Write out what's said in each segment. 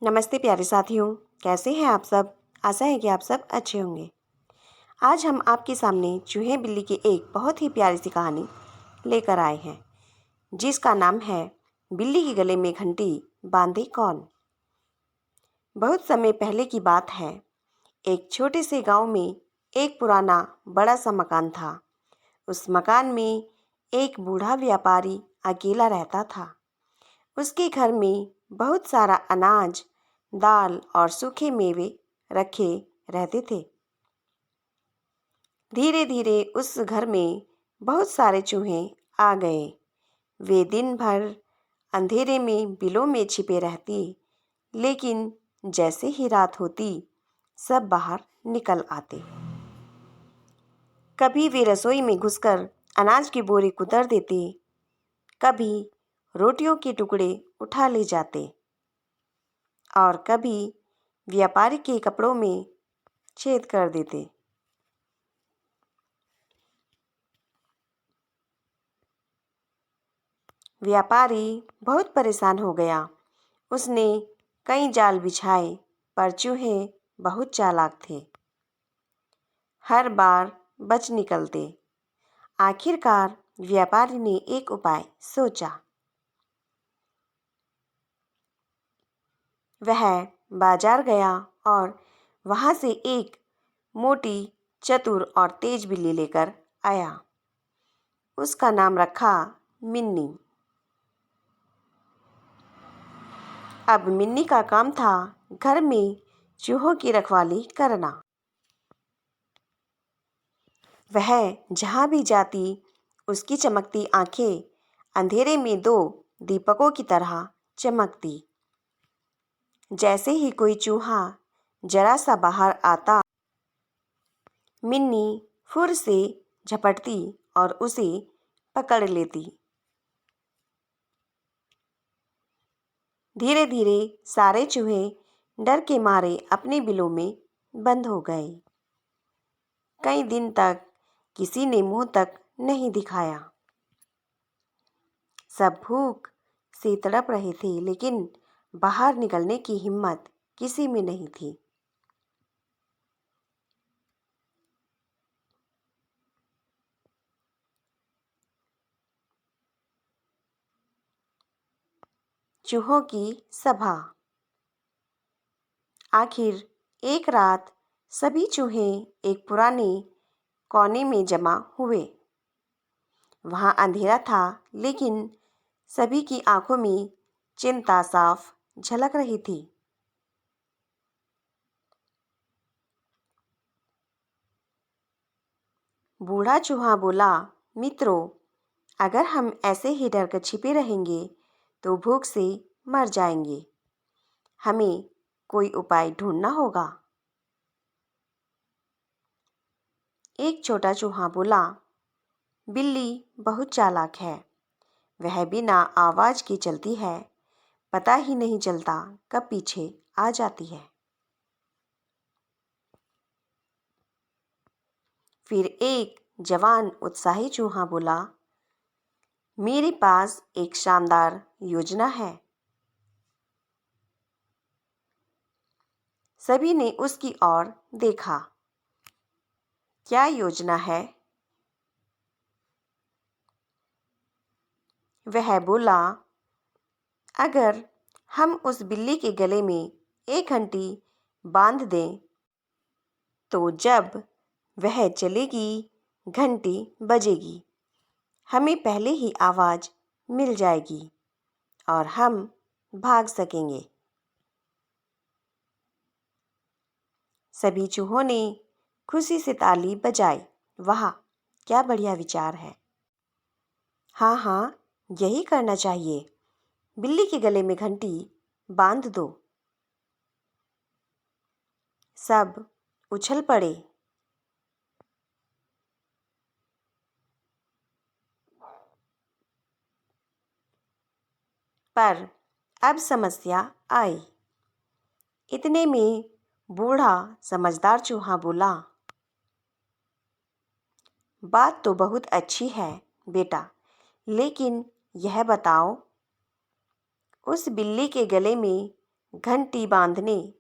नमस्ते प्यारे साथियों, कैसे हैं आप सब। आशा है कि आप सब अच्छे होंगे। आज हम आपके सामने चूहे बिल्ली की एक बहुत ही प्यारी सी कहानी लेकर आए हैं, जिसका नाम है बिल्ली के गले में घंटी बांधे कौन। बहुत समय पहले की बात है। एक छोटे से गांव में एक पुराना बड़ा सा मकान था। उस मकान में एक बूढ़ा व्यापारी अकेला रहता था। उसके घर में बहुत सारा अनाज, दाल और सूखे मेवे रखे रहते थे। धीरे धीरे उस घर में बहुत सारे चूहे आ गए। वे दिन भर अंधेरे में बिलों में छिपे रहती, लेकिन जैसे ही रात होती सब बाहर निकल आते। कभी वे रसोई में घुसकर अनाज की बोरी कुतर देते, कभी रोटियों के टुकड़े उठा ले जाते और कभी व्यापारी के कपड़ों में छेद कर देते। व्यापारी बहुत परेशान हो गया। उसने कई जाल बिछाए, पर चूहे बहुत चालाक थे। हर बार बच निकलते। आखिरकार व्यापारी ने एक उपाय सोचा। वह बाजार गया और वहां से एक मोटी, चतुर और तेज बिल्ली लेकर आया। उसका नाम रखा मिन्नी। अब मिन्नी का काम था घर में चूहों की रखवाली करना। वह जहाँ भी जाती, उसकी चमकती आंखें अंधेरे में दो दीपकों की तरह चमकती। जैसे ही कोई चूहा जरा सा बाहर आता, मिन्नी फुर से झपटती और उसे पकड़ लेती। धीरे धीरे सारे चूहे डर के मारे अपने बिलों में बंद हो गए। कई दिन तक किसी ने मुंह तक नहीं दिखाया। सब भूख से तड़प रहे थे, लेकिन बाहर निकलने की हिम्मत किसी में नहीं थी। चूहों की सभा। आखिर एक रात सभी चूहे एक पुराने कोने में जमा हुए। वहां अंधेरा था, लेकिन सभी की आंखों में चिंता साफ झलक रही थी। बूढ़ा चूहा बोला, मित्रों, अगर हम ऐसे ही डर कर छिपे रहेंगे तो भूख से मर जाएंगे। हमें कोई उपाय ढूंढना होगा। एक छोटा चूहा बोला, बिल्ली बहुत चालाक है। वह बिना आवाज के चलती है, पता ही नहीं चलता कब पीछे आ जाती है। फिर एक जवान उत्साही चूहा बोला, मेरे पास एक शानदार योजना है। सभी ने उसकी ओर देखा। क्या योजना है? वह बोला, अगर हम उस बिल्ली के गले में एक घंटी बांध दें, तो जब वह चलेगी घंटी बजेगी, हमें पहले ही आवाज मिल जाएगी और हम भाग सकेंगे। सभी चूहों ने खुशी से ताली बजाई। वाह, क्या बढ़िया विचार है। हाँ हाँ, यही करना चाहिए। बिल्ली के गले में घंटी बांध दो। सब उछल पड़े। पर अब समस्या आई। इतने में बूढ़ा समझदार चूहा बोला, बात तो बहुत अच्छी है बेटा, लेकिन यह बताओ, उस बिल्ली के गले में घंटी बांधने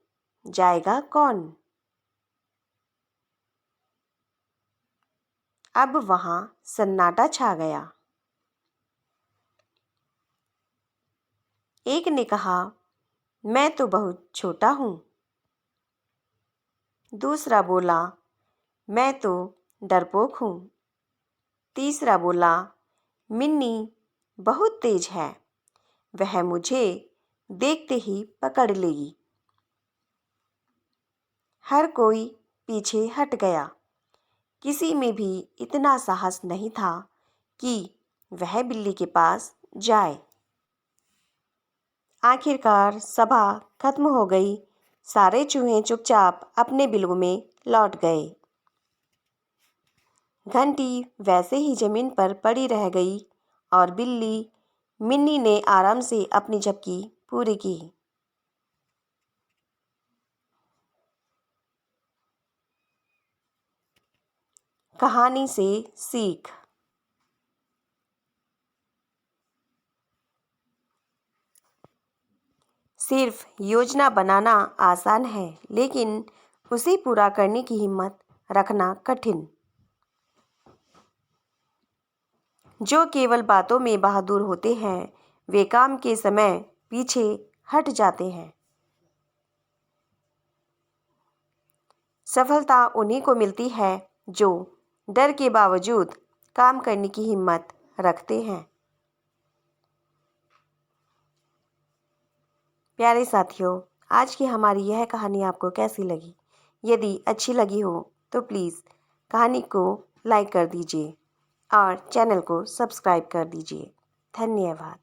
जाएगा कौन? अब वहाँ सन्नाटा छा गया। एक ने कहा, मैं तो बहुत छोटा हूँ। दूसरा बोला, मैं तो डरपोक हूँ। तीसरा बोला, मिन्नी बहुत तेज है, वह मुझे देखते ही पकड़ लेगी। हर कोई पीछे हट गया। किसी में भी इतना साहस नहीं था कि वह बिल्ली के पास जाए। आखिरकार सभा खत्म हो गई। सारे चूहे चुपचाप अपने बिलों में लौट गए। घंटी वैसे ही जमीन पर पड़ी रह गई और बिल्ली मिन्नी ने आराम से अपनी झपकी पूरी की। कहानी से सीख। सिर्फ योजना बनाना आसान है, लेकिन उसे पूरा करने की हिम्मत रखना कठिन। जो केवल बातों में बहादुर होते हैं, वे काम के समय पीछे हट जाते हैं। सफलता उन्हीं को मिलती है जो डर के बावजूद काम करने की हिम्मत रखते हैं। प्यारे साथियों, आज की हमारी यह कहानी आपको कैसी लगी? यदि अच्छी लगी हो तो प्लीज़ कहानी को लाइक कर दीजिए और चैनल को सब्सक्राइब कर दीजिए। धन्यवाद।